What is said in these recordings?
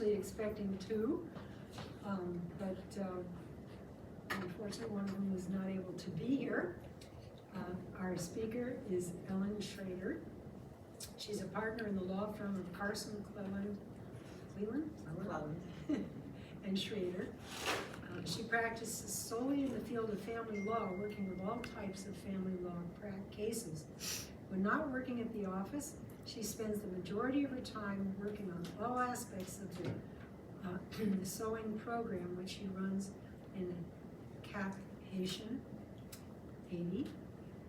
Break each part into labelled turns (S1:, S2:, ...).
S1: expecting two, but unfortunately one of them was not able to be here. Our speaker is Clelland Schreder. She's a partner in the law firm of Carson, Clelland and Schreder. She practices solely in the field of family law, working with all types of family law cases. When not working at the office, she spends the majority of her time working on all aspects of the sewing program, which she runs in Cap-Haitian, Haiti.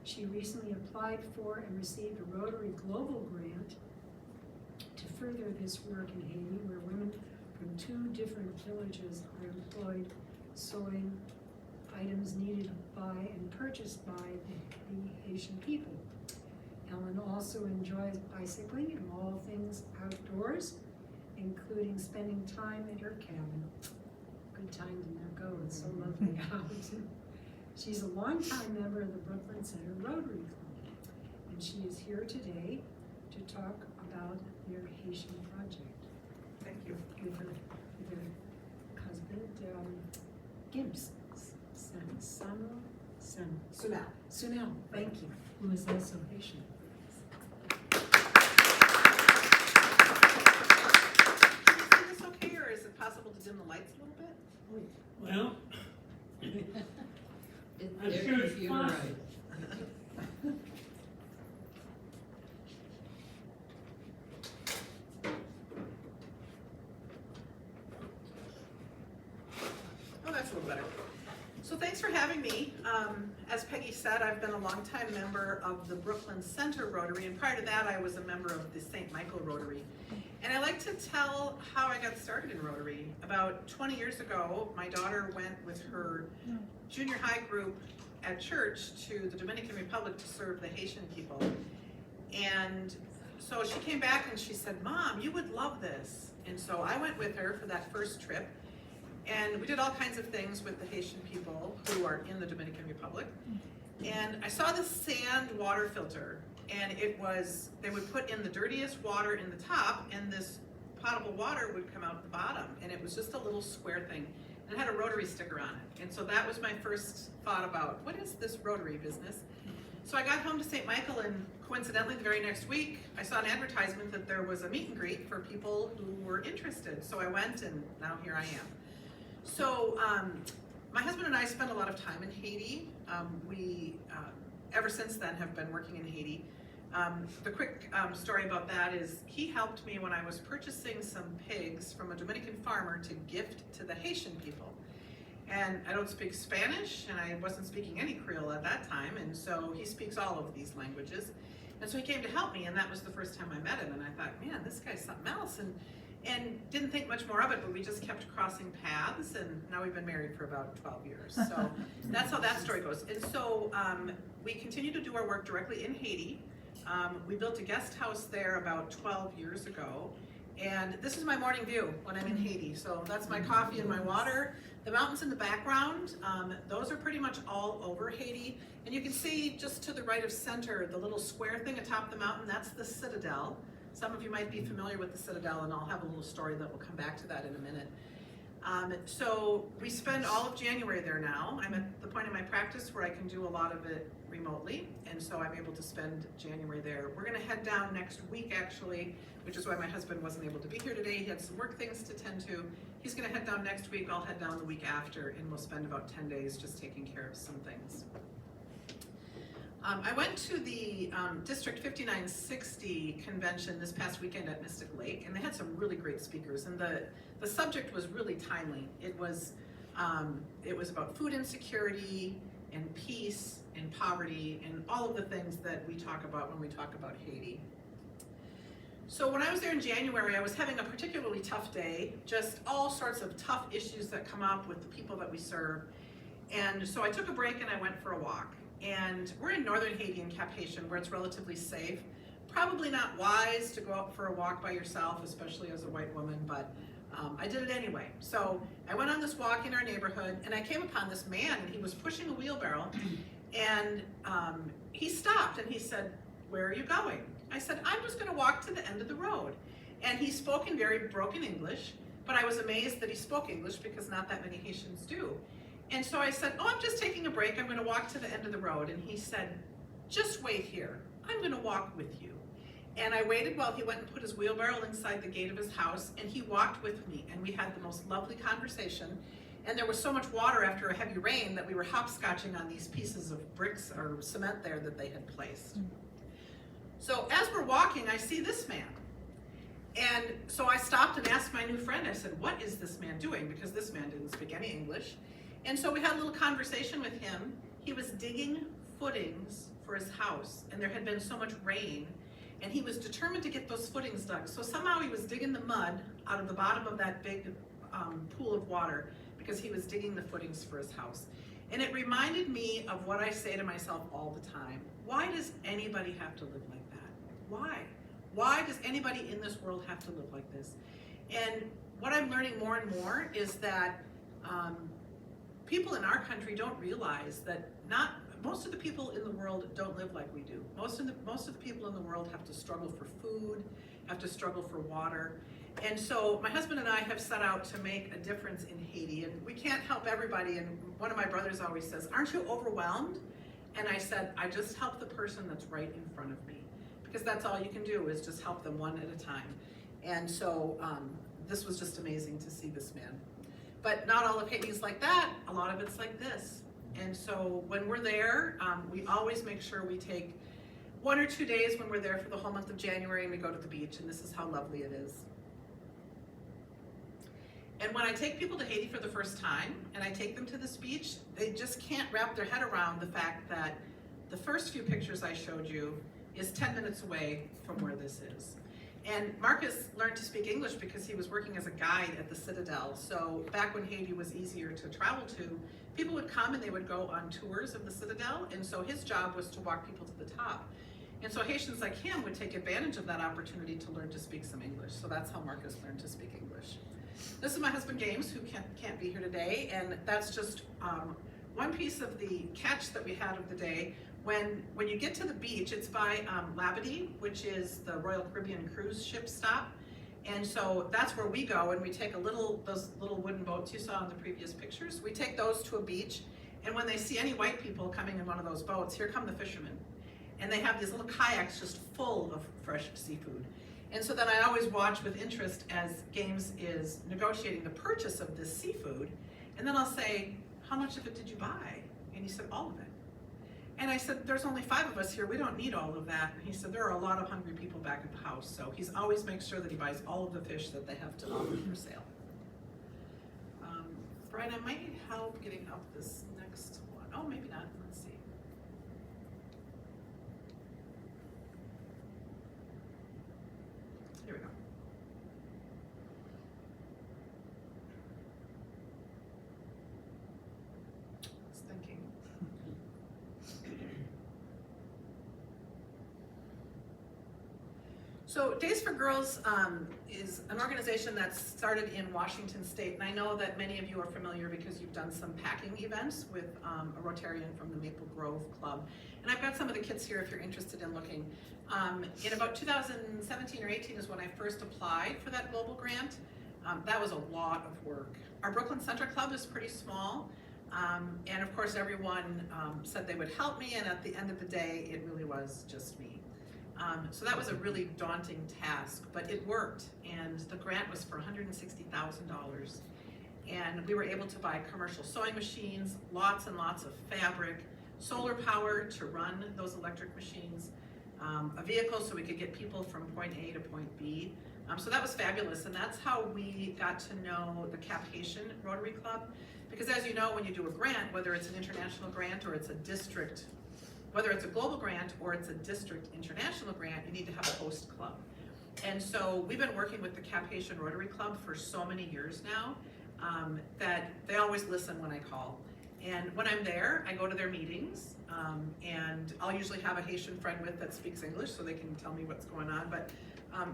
S1: She recently applied for and received a Rotary Global Grant to further this work in Haiti, where women from 2 different villages are employed sewing items needed by and purchased by the Haitian people. Ellen also enjoys bicycling and all things outdoors, including spending time at her cabin. Good time to go, it's so lovely out. She's a longtime member of the Brooklyn Center Rotary Club, and she is here today to talk about their Haitian project.
S2: Thank you.
S1: With her husband, Gibbs, Sunel, thank you, who is also Haitian.
S2: Is this okay, or is it possible to dim the lights a little bit?
S3: Well, I'm sure it's possible.
S2: Oh, that's a little better. So thanks for having me. As Peggy said, I've been a longtime member of the Brooklyn Center Rotary, and prior to that I was a member of the St. Michael Rotary. And I like to tell how I got started in Rotary. About 20 years ago, my daughter went with her junior high group at church to the Dominican Republic to serve the Haitian people. And so she came back and she said, "Mom, you would love this." And so I went with her for that first trip. And we did all kinds of things with the Haitian people who are in the Dominican Republic. And I saw this sand water filter, and it was, they would put in the dirtiest water in the top, and this potable water would come out the bottom. And it was just a little square thing. And it had a Rotary sticker on it. And so that was my first thought about, what is this Rotary business? So I got home to St. Michael, and coincidentally the very next week, I saw an advertisement that there was a meet and greet for people who were interested. So I went, and now here I am. So my husband and I spent a lot of time in Haiti. We, ever since then, have been working in Haiti. The quick story about that is he helped me when I was purchasing some pigs from a Dominican farmer to gift to the Haitian people. And I don't speak Spanish, and I wasn't speaking any Creole at that time, and so he speaks all of these languages. And so he came to help me, and that was the first time I met him, and I thought, man, this guy's something else. And didn't think much more of it, but we just kept crossing paths, and now we've been married for about 12 years. So that's how that story goes. And so we continue to do our work directly in Haiti. We built a guest house there about 12 years ago, and this is my morning view when I'm in Haiti. So that's my coffee and my water. The mountains in the background, those are pretty much all over Haiti. And you can see just to the right of center, the little square thing atop the mountain, that's the Citadel. Some of you might be familiar with the Citadel, and I'll have a little story that will come back to that in a minute. So we spend all of January there now. I'm at the point in my practice where I can do a lot of it remotely, and so I'm able to spend January there. We're gonna head down next week, actually, which is why my husband wasn't able to be here today. He had some work things to tend to. He's gonna head down next week, I'll head down the week after, and we'll spend about 10 days just taking care of some things. I went to the District 5960 convention this past weekend at Mystic Lake, and they had some really great speakers, and the subject was really timely. It was about food insecurity and peace and poverty and all of the things that we talk about when we talk about Haiti. So when I was there in January, I was having a particularly tough day, just all sorts of tough issues that come up with the people that we serve. And so I took a break and I went for a walk. And we're in northern Haiti in Cap-Haitian, where it's relatively safe. Probably not wise to go out for a walk by yourself, especially as a white woman, but I did it anyway. So I went on this walk in our neighborhood, and I came upon this man, and he was pushing a wheelbarrow, and he stopped and he said, "Where are you going?" I said, "I'm just gonna walk to the end of the road." And he spoke in very broken English, but I was amazed that he spoke English because not that many Haitians do. And so I said, oh, I'm just taking a break. I'm going to walk to the end of the road. And he said, just wait here. I'm going to walk with you. And I waited while he went and put his wheelbarrow inside the gate of his house, and he walked with me, and we had the most lovely conversation. And there was so much water after a heavy rain that we were hopscotching on these pieces of bricks or cement there that they had placed. So as we're walking, I see this man. And so I stopped and asked my new friend, I said, what is this man doing? Because this man didn't speak any English. And so we had a little conversation with him. He was digging footings for his house, and there had been so much rain, and he was determined to get those footings dug. So somehow he was digging the mud out of the bottom of that big pool of water because he was digging the footings for his house. And it reminded me of what I say to myself all the time. Why does anybody have to live like that? Why? Why does anybody in this world have to live like this? And what I'm learning more and more is that people in our country don't realize that most of the people in the world don't live like we do. Most of the people in the world have to struggle for food, have to struggle for water. And so my husband and I have set out to make a difference in Haiti, and we can't help everybody. And one of my brothers always says, aren't you overwhelmed? And I said, I just help the person that's right in front of me, because that's all you can do is just help them one at a time. And so this was just amazing to see this man. But not all of Haiti is like that. A lot of it's like this. And so when we're there, we always make sure we take 1 or 2 days when we're there for the whole month of January, and we go to the beach, and this is how lovely it is. And when I take people to Haiti for the first time, and I take them to this beach, they just can't wrap their head around the fact that the first few pictures I showed you is 10 minutes away from where this is. And Marcus learned to speak English because he was working as a guide at the Citadel. So back when Haiti was easier to travel to, people would come and they would go on tours of the Citadel, and so his job was to walk people to the top. And so Haitians like him would take advantage of that opportunity to learn to speak some English. So that's how Marcus learned to speak English. This is my husband James, who can't be here today, and that's just one piece of the catch that we had of the day. When you get to the beach, it's by Labadee, which is the Royal Caribbean cruise ship stop. And so that's where we go, and we take those little wooden boats you saw in the previous pictures. We take those to a beach, and when they see any white people coming in one of those boats, here come the fishermen. And they have these little kayaks just full of fresh seafood. And so then I always watch with interest as James is negotiating the purchase of this seafood. And then I'll say, how much of it did you buy? And he said, all of it. And I said, there's only 5 of us here. We don't need all of that. And he said, there are a lot of hungry people back at the house. So he's always makes sure that he buys all of the fish that they have to offer for sale. Brian, I might need help getting up this next one. Oh, maybe not. Let's see. Here we go. I was thinking. So Days for Girls is an organization that's started in Washington State, and I know that many of you are familiar because you've done some packing events with a Rotarian from the Maple Grove Club. And I've got some of the kits here if you're interested in looking. In about 2017 or 18 is when I first applied for that global grant. That was a lot of work. Our Brooklyn Center Club is pretty small, and of course everyone said they would help me, and at the end of the day, it really was just me. So that was a really daunting task, but it worked, and the grant was for $160,000. And we were able to buy commercial sewing machines, lots and lots of fabric, solar power to run those electric machines, a vehicle so we could get people from point A to point B. So that was fabulous, and that's how we got to know the Cap-Haitian Rotary Club. Because as you know, when you do a grant, whether it's an international grant or it's a district, whether it's a global grant or it's a district international grant, you need to have a host club. And so we've been working with the Cap-Haitian Rotary Club for so many years now that they always listen when I call. And when I'm there, I go to their meetings, and I'll usually have a Haitian friend with that speaks English so they can tell me what's going on. But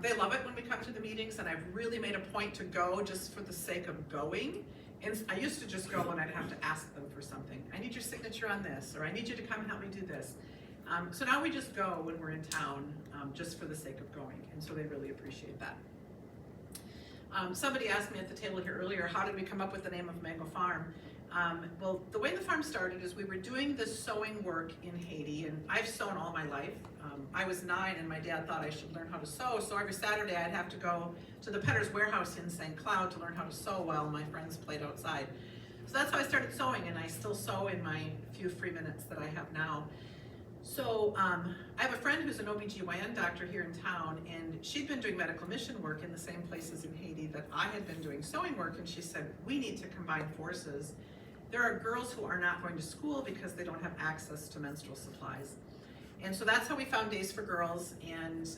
S2: they love it when we come to the meetings, and I've really made a point to go just for the sake of going. And I used to just go when I'd have to ask them for something. I need your signature on this, or I need you to come help me do this. So now we just go when we're in town, just for the sake of going, and so they really appreciate that. Somebody asked me at the table here earlier, how did we come up with the name of Mango Farm? Well, the way the farm started is we were doing this sewing work in Haiti, and I've sewn all my life. I was 9 and my dad thought I should learn how to sew, so every Saturday I'd have to go to the Petter's warehouse in St. Cloud to learn how to sew while my friends played outside. So that's how I started sewing, and I still sew in my few free minutes that I have now. So I have a friend who's an OBGYN doctor here in town, and she'd been doing medical mission work in the same places in Haiti that I had been doing sewing work, and she said, we need to combine forces. There are girls who are not going to school because they don't have access to menstrual supplies. And so that's how we found Days for Girls, and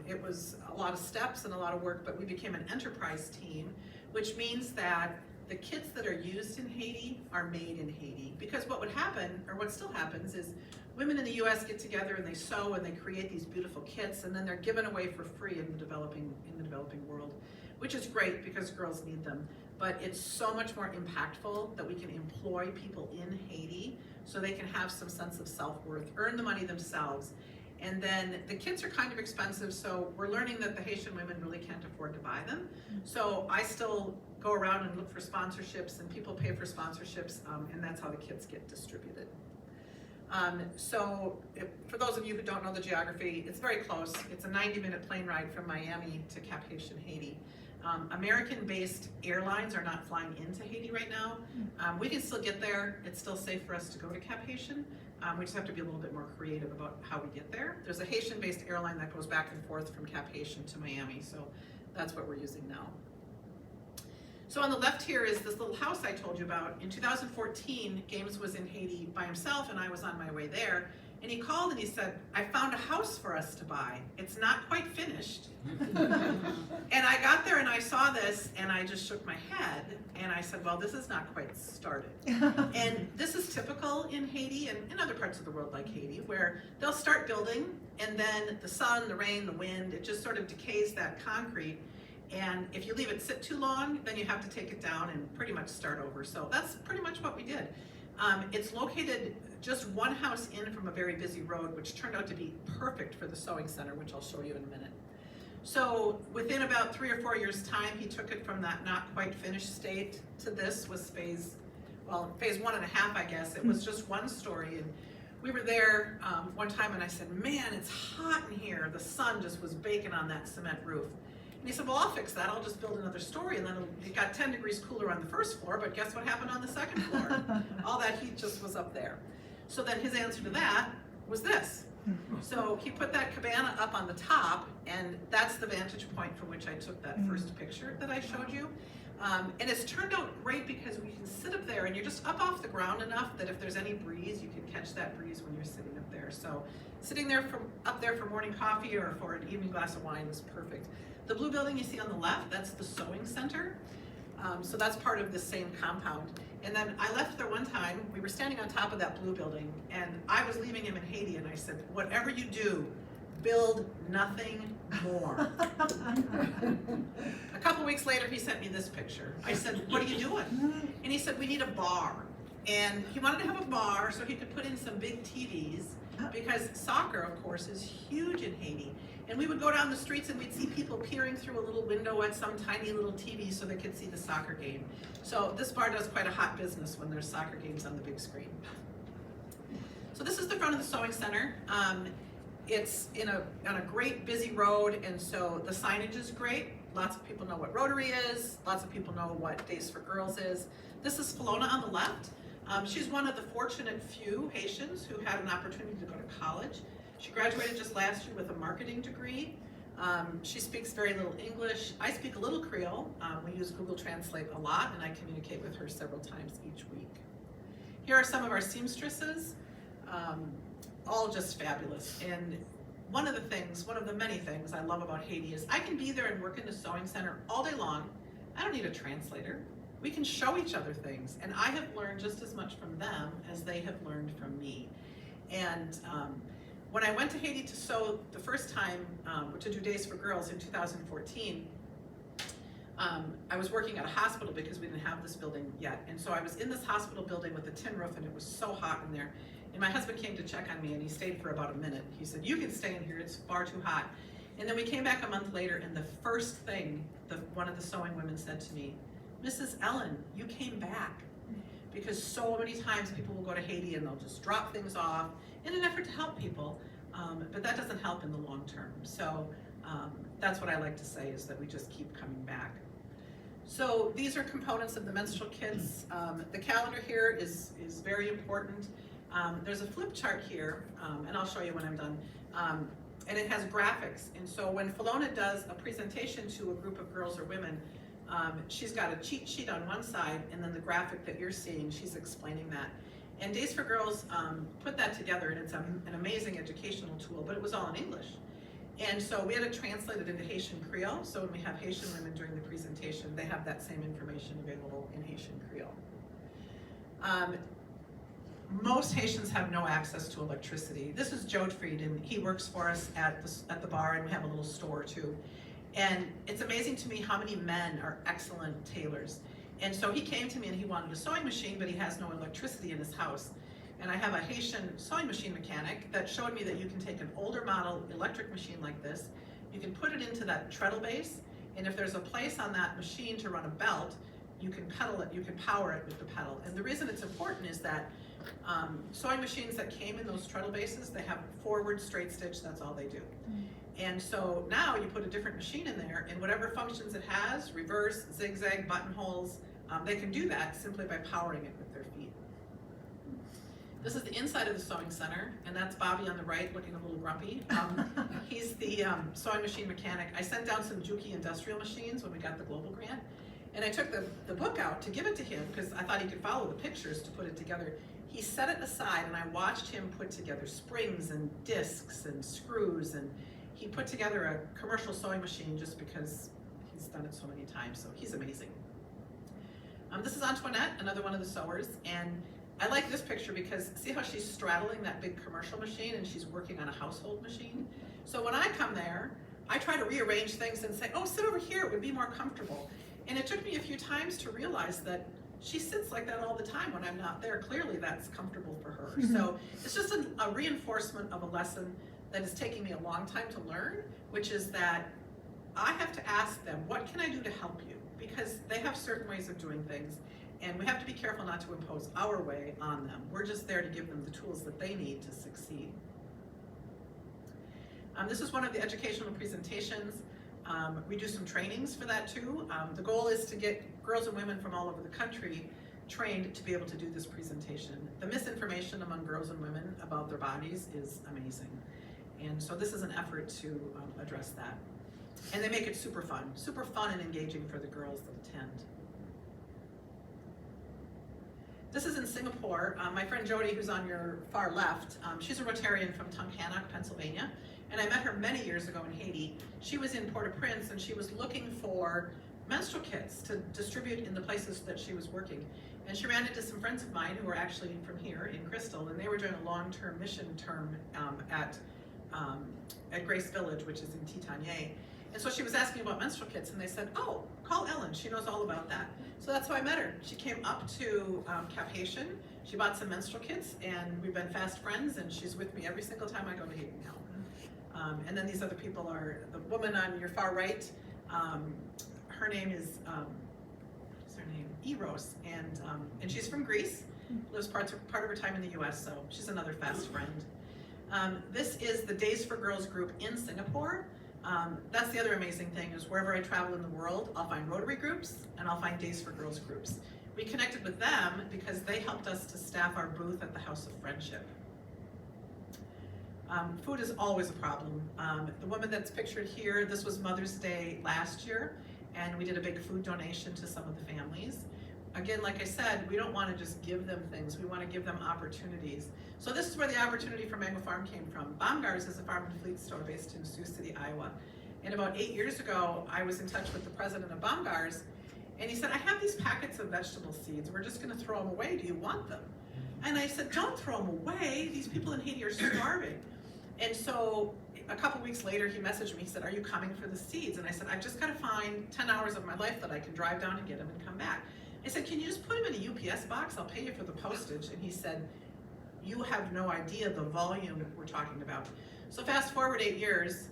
S2: it was a lot of steps and a lot of work, but we became an enterprise team, which means that the kits that are used in Haiti are made in Haiti. Because what would happen, or what still happens, is women in the US get together and they sew and they create these beautiful kits, and then they're given away for free in the developing world, which is great because girls need them. But it's so much more impactful that we can employ people in Haiti so they can have some sense of self-worth, earn the money themselves. And then the kits are kind of expensive, so we're learning that the Haitian women really can't afford to buy them. So I still go around and look for sponsorships, and people pay for sponsorships, and that's how the kits get distributed. For those of you who don't know the geography, it's very close. It's a 90-minute plane ride from Miami to Cap-Haitian, Haiti. American-based airlines are not flying into Haiti right now. We can still get there. It's still safe for us to go to Cap-Haitian. We just have to be a little bit more creative about how we get there. There's a Haitian-based airline that goes back and forth from Cap-Haitian to Miami, so that's what we're using now. So on the left here is this little house I told you about. In 2014, Games was in Haiti by himself, and I was on my way there. And he called and he said, I found a house for us to buy. It's not quite finished. And I got there and I saw this and I just shook my head and I said, well, this is not quite started. And this is typical in Haiti and in other parts of the world like Haiti, where they'll start building and then the sun, the rain, the wind, it just sort of decays that concrete. And if you leave it sit too long, then you have to take it down and pretty much start over. So that's pretty much what we did. It's located just one house in from a very busy road, which turned out to be perfect for the sewing center, which I'll show you in a minute. So within about 3 or 4 years' time, he took it from that not quite finished state to this was phase 1.5, I guess. It was just one story. And we were there one time and I said, man, it's hot in here. The sun just was baking on that cement roof. And he said, well, I'll fix that. I'll just build another story. And then it got 10 degrees cooler on the first floor, but guess what happened on the second floor? All that heat just was up there. So then his answer to that was this. So he put that cabana up on the top, and that's the vantage point from which I took that first picture that I showed you. And it's turned out great because we can sit up there and you're just up off the ground enough that if there's any breeze, you can catch that breeze when you're sitting up there. So sitting there up there for morning coffee or for an evening glass of wine is perfect. The blue building you see on the left, that's the sewing center. So that's part of the same compound. And then I left there one time, we were standing on top of that blue building, and I was leaving him in Haiti, and I said, whatever you do, build nothing more. A couple weeks later, he sent me this picture. I said, what are you doing? And he said, we need a bar. And he wanted to have a bar so he could put in some big TVs, because soccer, of course, is huge in Haiti. And we would go down the streets and we'd see people peering through a little window at some tiny little TV so they could see the soccer game. So this bar does quite a hot business when there's soccer games on the big screen. So this is the front of the sewing center. It's on a great busy road, and so the signage is great. Lots of people know what Rotary is. Lots of people know what Days for Girls is. This is Philona on the left. She's one of the fortunate few Haitians who had an opportunity to go to college. She graduated just last year with a marketing degree. She speaks very little English. I speak a little Creole. We use Google Translate a lot, and I communicate with her several times each week. Here are some of our seamstresses, all just fabulous. And one of the many things I love about Haiti is I can be there and work in the sewing center all day long. I don't need a translator. We can show each other things, and I have learned just as much from them as they have learned from me. And when I went to Haiti to sew the first time, to do Days for Girls in 2014, I was working at a hospital because we didn't have this building yet. And so I was in this hospital building with a tin roof, and it was so hot in there. And my husband came to check on me, and he stayed for about a minute. He said, you can stay in here, it's far too hot. And then we came back a month later, and the first thing one of the sewing women said to me, Mrs. Ellen, you came back. Because so many times people will go to Haiti and they'll just drop things off in an effort to help people, but that doesn't help in the long term. So that's what I like to say, is that we just keep coming back. So these are components of the menstrual kits. The calendar here is very important. There's a flip chart here, and I'll show you when I'm done. And it has graphics. And so when Philona does a presentation to a group of girls or women, she's got a cheat sheet on one side, and then the graphic that you're seeing, she's explaining that. And Days for Girls put that together, and it's an amazing educational tool, but it was all in English. And so we had it translated into Haitian Creole, so when we have Haitian women during the presentation, they have that same information available in Haitian Creole. Most Haitians have no access to electricity. This is Jodfried, and he works for us at the bar, and we have a little store too. And it's amazing to me how many men are excellent tailors. And so he came to me and he wanted a sewing machine, but he has no electricity in his house. And I have a Haitian sewing machine mechanic that showed me that you can take an older model electric machine like this, you can put it into that treadle base, and if there's a place on that machine to run a belt, you can pedal it, you can power it with the pedal. And the reason it's important is that sewing machines that came in those treadle bases, they have forward straight stitch, that's all they do. And so now you put a different machine in there, and whatever functions it has, reverse, zigzag, buttonholes, they can do that simply by powering it with their feet. This is the inside of the sewing center, and that's Bobby on the right looking a little grumpy. He's the sewing machine mechanic. I sent down some Juki industrial machines when we got the Global Grant, and I took the book out to give it to him because I thought he could follow the pictures to put it together. He set it aside, and I watched him put together springs and discs and screws, and he put together a commercial sewing machine just because he's done it so many times, so he's amazing. This is Antoinette, another one of the sewers, and I like this picture because see how she's straddling that big commercial machine and she's working on a household machine? So when I come there, I try to rearrange things and say, oh, sit over here, it would be more comfortable. And it took me a few times to realize that she sits like that all the time when I'm not there. Clearly that's comfortable for her. So it's just a reinforcement of a lesson that is taking me a long time to learn, which is that I have to ask them, what can I do to help you? Because they have certain ways of doing things, and we have to be careful not to impose our way on them. We're just there to give them the tools that they need to succeed. This is one of the educational presentations. We do some trainings for that too. The goal is to get girls and women from all over the country trained to be able to do this presentation. The misinformation among girls and women about their bodies is amazing. And so this is an effort to address that. And they make it super fun and engaging for the girls that attend. This is in Singapore. My friend Jody, who's on your far left, she's a Rotarian from Tunkhannock, Pennsylvania. And I met her many years ago in Haiti. She was in Port-au-Prince and she was looking for menstrual kits to distribute in the places that she was working. And she ran into some friends of mine who were actually from here in Crystal, and they were doing a long-term mission term at Grace Village, which is in Titanier. And so she was asking about menstrual kits, and they said, oh, call Ellen, she knows all about that. So that's how I met her. She came up to Cap-Haitian, she bought some menstrual kits, and we've been fast friends, and she's with me every single time I go to Haiti now. And then these other people are, the woman on your far right, her name is, what's her name? Eros, and she's from Greece, lives part of her time in the US, so she's another fast friend. This is the Days for Girls group in Singapore. That's the other amazing thing, is wherever I travel in the world, I'll find Rotary groups and I'll find Days for Girls groups. We connected with them because they helped us to staff our booth at the House of Friendship. Food is always a problem. The woman that's pictured here, this was Mother's Day last year, and we did a big food donation to some of the families. Again, like I said, we don't want to just give them things, we want to give them opportunities. So this is where the opportunity for Mango Farm came from. Baumgart's is a farm and fleet store based in Sioux City, Iowa. And about 8 years ago, I was in touch with the president of Baumgart's, and he said, I have these packets of vegetable seeds, we're just going to throw them away, do you want them? And I said, don't throw them away, these people in Haiti are starving. And so a couple weeks later, he messaged me, he said, are you coming for the seeds? And I said, I've just got to find 10 hours of my life that I can drive down and get them and come back. I said, can you just put them in a UPS box? I'll pay you for the postage. And he said, you have no idea the volume we're talking about. So fast forward 8 years,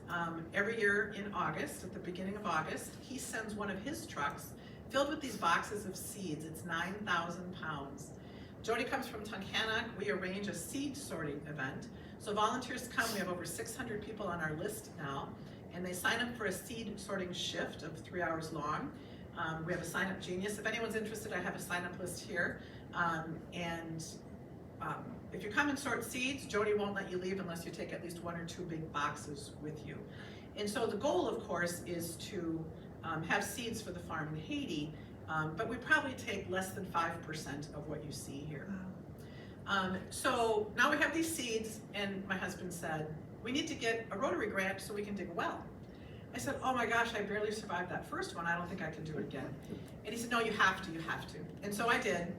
S2: every year in August, at the beginning of August, he sends one of his trucks filled with these boxes of seeds. It's 9,000 pounds. Jody comes from Tunkhannock. We arrange a seed sorting event. So volunteers come. We have over 600 people on our list now, and they sign up for a seed sorting shift of 3 hours long. We have a sign-up genius. If anyone's interested, I have a sign-up list here. If you come and sort seeds, Jody won't let you leave unless you take at least 1 or 2 big boxes with you. And so the goal, of course, is to have seeds for the farm in Haiti, but we probably take less than 5% of what you see here. So now we have these seeds, and my husband said, we need to get a Rotary grant so we can dig a well. I said, oh my gosh, I barely survived that first one. I don't think I can do it again. And he said, no, you have to. And so I did.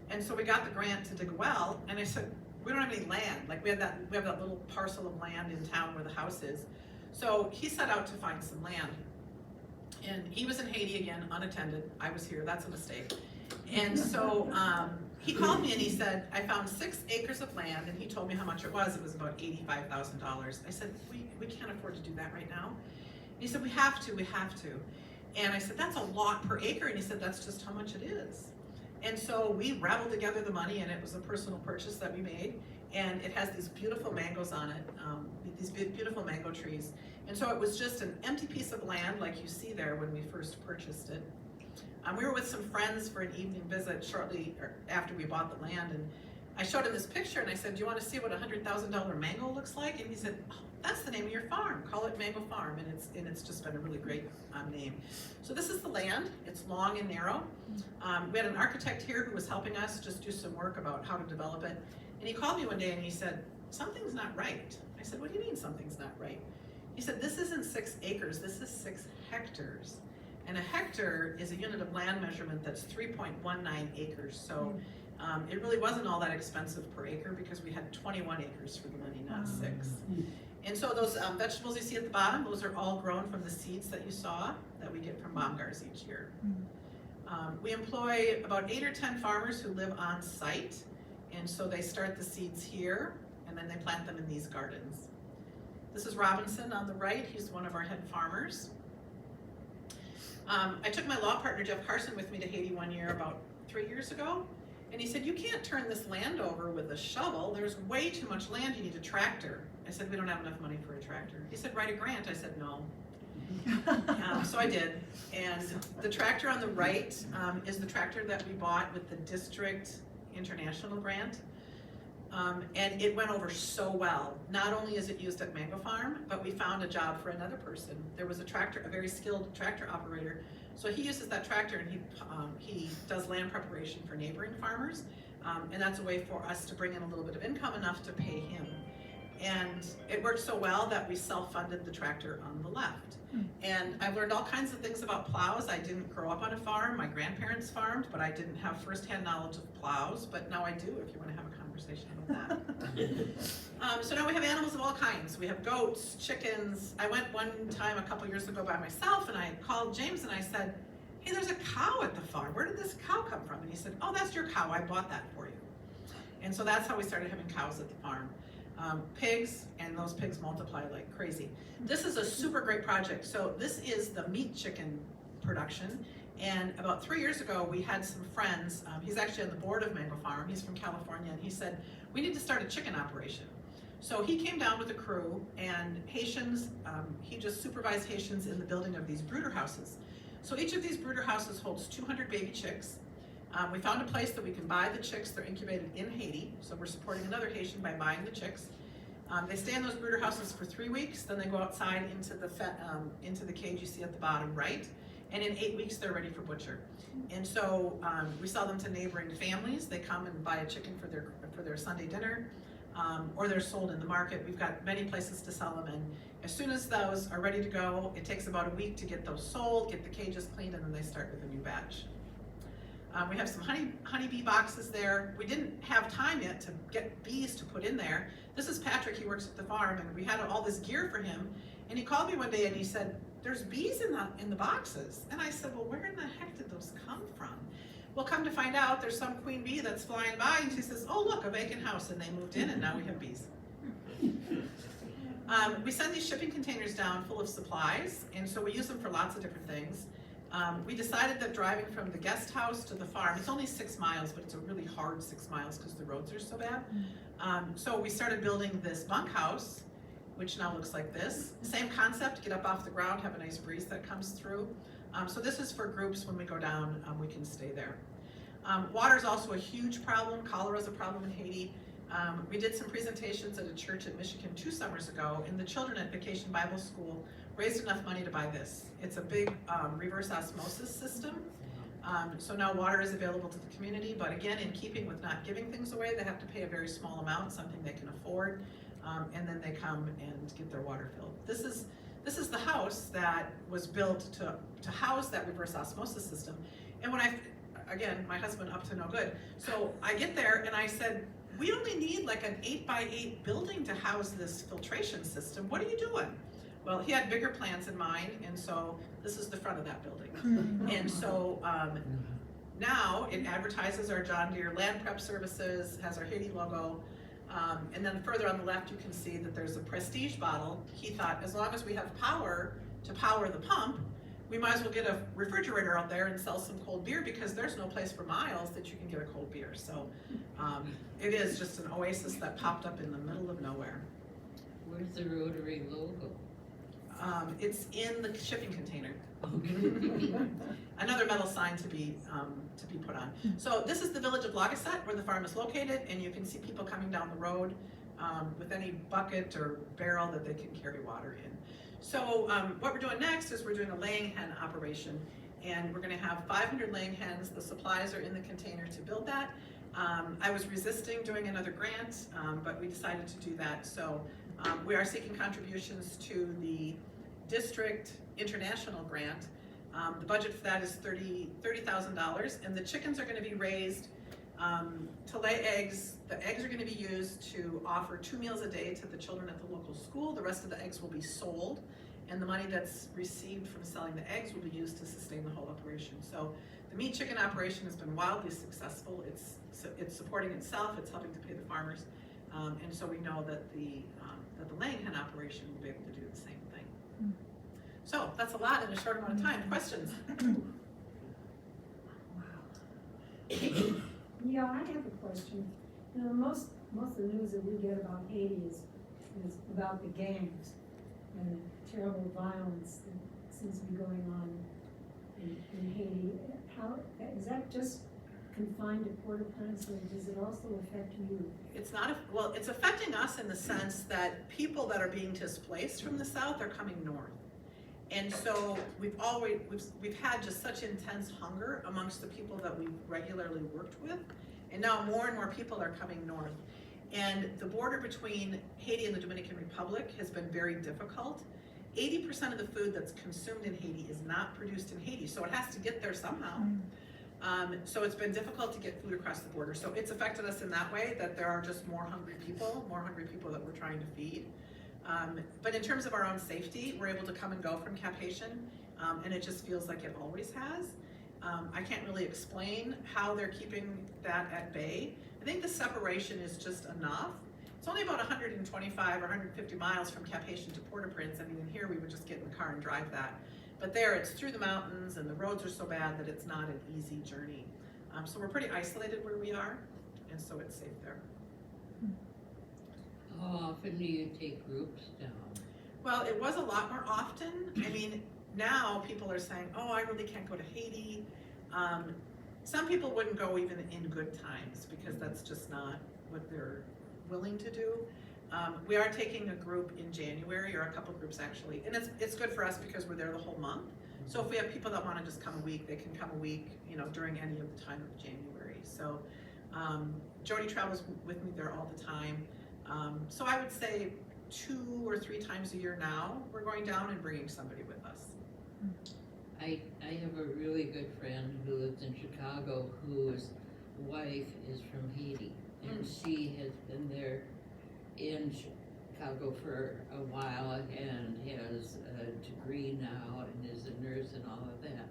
S2: And so we got the grant to dig a well, and I said, we don't have any land. Like we have that little parcel of land in town where the house is. So he set out to find some land. And he was in Haiti again, unattended. I was here, that's a mistake. And so he called me and he said, I found 6 acres of land, and he told me how much it was. It was about $85,000. I said, we can't afford to do that right now. And he said, we have to. And I said, that's a lot per acre. And he said, that's just how much it is. And so we raveled together the money, and it was a personal purchase that we made. And it has these beautiful mangoes on it, these beautiful mango trees. And so it was just an empty piece of land like you see there when we first purchased it. We were with some friends for an evening visit shortly after we bought the land, and I showed him this picture and I said, do you want to see what a $100,000 mango looks like? And he said, oh, that's the name of your farm. Call it Mango Farm, and it's just been a really great name. So this is the land. It's long and narrow. We had an architect here who was helping us just do some work about how to develop it. And he called me one day and he said, something's not right. I said, what do you mean something's not right? He said, this isn't 6 acres, this is 6 hectares. And a hectare is a unit of land measurement that's 3.19 acres. So it really wasn't all that expensive per acre because we had 21 acres for the money, not 6. And so those vegetables you see at the bottom, those are all grown from the seeds that you saw that we get from Baumgars each year. We employ about 8 or 10 farmers who live on site. And so they start the seeds here, and then they plant them in these gardens. This is Robinson on the right. He's one of our head farmers. I took my law partner, Jeff Carson, with me to Haiti one year about 3 years ago. And he said, you can't turn this land over with a shovel. There's way too much land. You need a tractor. I said, we don't have enough money for a tractor. He said, write a grant. I said, no. So I did. And the tractor on the right is the tractor that we bought with the district international grant. And it went over so well. Not only is it used at Mango Farm, but we found a job for another person. There was a very skilled tractor operator. So he uses that tractor, and he does land preparation for neighboring farmers. And that's a way for us to bring in a little bit of income, enough to pay him. And it worked so well that we self-funded the tractor on the left. And I've learned all kinds of things about plows. I didn't grow up on a farm. My grandparents farmed, but I didn't have firsthand knowledge of plows. But now I do, if you want to have a conversation about that. So now we have animals of all kinds. We have goats, chickens. I went one time a couple years ago by myself, and I called James and I said, hey, there's a cow at the farm. Where did this cow come from? And he said, oh, that's your cow. I bought that for you. And so that's how we started having cows at the farm. Pigs, and those pigs multiply like crazy. This is a super great project. So this is the meat chicken production. And about 3 years ago, we had some friends. He's actually on the board of Mango Farm. He's from California, and he said, we need to start a chicken operation. So he came down with a crew, and Haitians, he just supervised Haitians in the building of these brooder houses. So each of these brooder houses holds 200 baby chicks. We found a place that we can buy the chicks. They're incubated in Haiti, so we're supporting another Haitian by buying the chicks. They stay in those brooder houses for 3 weeks, then they go outside into the cage you see at the bottom right, and in 8 weeks they're ready for butcher. And so we sell them to neighboring families. They come and buy a chicken for their Sunday dinner, or they're sold in the market. We've got many places to sell them, and as soon as those are ready to go, it takes about a week to get those sold, get the cages cleaned, and then they start with a new batch. We have some honeybee boxes there. We didn't have time yet to get bees to put in there. This is Patrick, he works at the farm, and we had all this gear for him. And he called me one day and he said, there's bees in the boxes. And I said, well, where in the heck did those come from? Well, come to find out, there's some queen bee that's flying by, and she says, oh, look, a vacant house. And they moved in, and now we have bees. We send these shipping containers down full of supplies, and so we use them for lots of different things. We decided that driving from the guest house to the farm, it's only 6 miles, but it's a really hard 6 miles because the roads are so bad. So we started building this bunkhouse, which now looks like this. Same concept, get up off the ground, have a nice breeze that comes through. So this is for groups when we go down, we can stay there. Water is also a huge problem. Cholera is a problem in Haiti. We did some presentations at a church in Michigan 2 summers ago, and the children at Vacation Bible School raised enough money to buy this. It's a big reverse osmosis system. So now water is available to the community, but again, in keeping with not giving things away, they have to pay a very small amount, something they can afford, and then they come and get their water filled. This is the house that was built to house that reverse osmosis system. And when again, my husband up to no good. So I get there and I said, we only need like an 8x8 building to house this filtration system. What are you doing? Well, he had bigger plans in mind, and so this is the front of that building. And so now it advertises our John Deere land prep services, has our Haiti logo, and then further on the left you can see that there's a Prestige bottle. He thought as long as we have power to power the pump, we might as well get a refrigerator out there and sell some cold beer, because there's no place for miles that you can get a cold beer. So it is just an oasis that popped up in the middle of nowhere.
S4: Where's the Rotary logo?
S2: It's in the shipping container.
S4: Okay.
S2: Another metal sign to be put on. So this is the village of Lagasette, where the farm is located, and you can see people coming down the road with any bucket or barrel that they can carry water in. So what we're doing next is we're doing a laying hen operation, and we're going to have 500 laying hens. The supplies are in the container to build that. I was resisting doing another grant, but we decided to do that. So we are seeking contributions to the district international grant. The budget for that is $30,000, and the chickens are going to be raised to lay eggs. The eggs are going to be used to offer 2 meals a day to the children at the local school. The rest of the eggs will be sold, and the money that's received from selling the eggs will be used to sustain the whole operation. So the meat chicken operation has been wildly successful. It's supporting itself, it's helping to pay the farmers, and so we know that the laying hen operation will be able to do the same thing. So that's a lot in a short amount of time. Questions?
S1: Yeah, I have a question. You know, most of the news that we get about Haiti is about the gangs and the terrible violence that seems to be going on in Haiti. How is that just confined to Port-au-Prince, or does it also affect you?
S2: It's not, well, it's affecting us in the sense that people that are being displaced from the south are coming north. And so we've had just such intense hunger amongst the people that we've regularly worked with, and now more and more people are coming north. And the border between Haiti and the Dominican Republic has been very difficult. 80% of the food that's consumed in Haiti is not produced in Haiti, so it has to get there somehow. So it's been difficult to get food across the border. So it's affected us in that way, that there are just more hungry people that we're trying to feed. But in terms of our own safety, we're able to come and go from Cap-Haitian, and it just feels like it always has. I can't really explain how they're keeping that at bay. I think the separation is just enough. It's only about 125 or 150 miles from Cap-Haitian to Port-au-Prince. I mean, in here we would just get in the car and drive that. But there, it's through the mountains, and the roads are so bad that it's not an easy journey. So we're pretty isolated where we are, and so it's safe there.
S4: How often do you take groups down?
S2: Well, it was a lot more often. I mean, now people are saying, oh, I really can't go to Haiti. Some people wouldn't go even in good times, because that's just not what they're willing to do. We are taking a group in January, or a couple groups actually, and it's good for us because we're there the whole month. So if we have people that want to just come a week, they can come a week, you know, during any of the time of January. So Jody travels with me there all the time. So I would say 2 or 3 times a year now, we're going down and bringing somebody with us.
S4: I have a really good friend who lives in Chicago whose wife is from Haiti, and she has been there in Chicago for a while and has a degree now and is a nurse and all of that.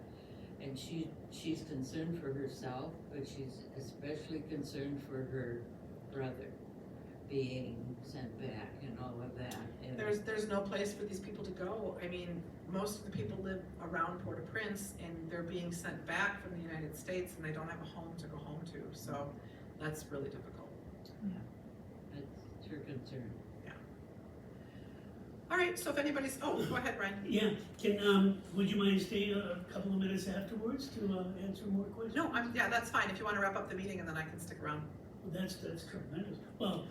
S4: And she's concerned for herself, but she's especially concerned for her brother, being sent back and all of that. And
S2: There's no place for these people to go. I mean, most of the people live around Port-au-Prince and they're being sent back from the United States and they don't have a home to go home to, so that's really difficult.
S4: That's her concern.
S2: All right, so if anybody's, oh, go ahead, Brian.
S3: Yeah, would you mind staying a couple of minutes afterwards to answer more questions?
S2: No, yeah, that's fine, if you wanna wrap up the meeting and then I can stick around.
S3: That's tremendous. Well,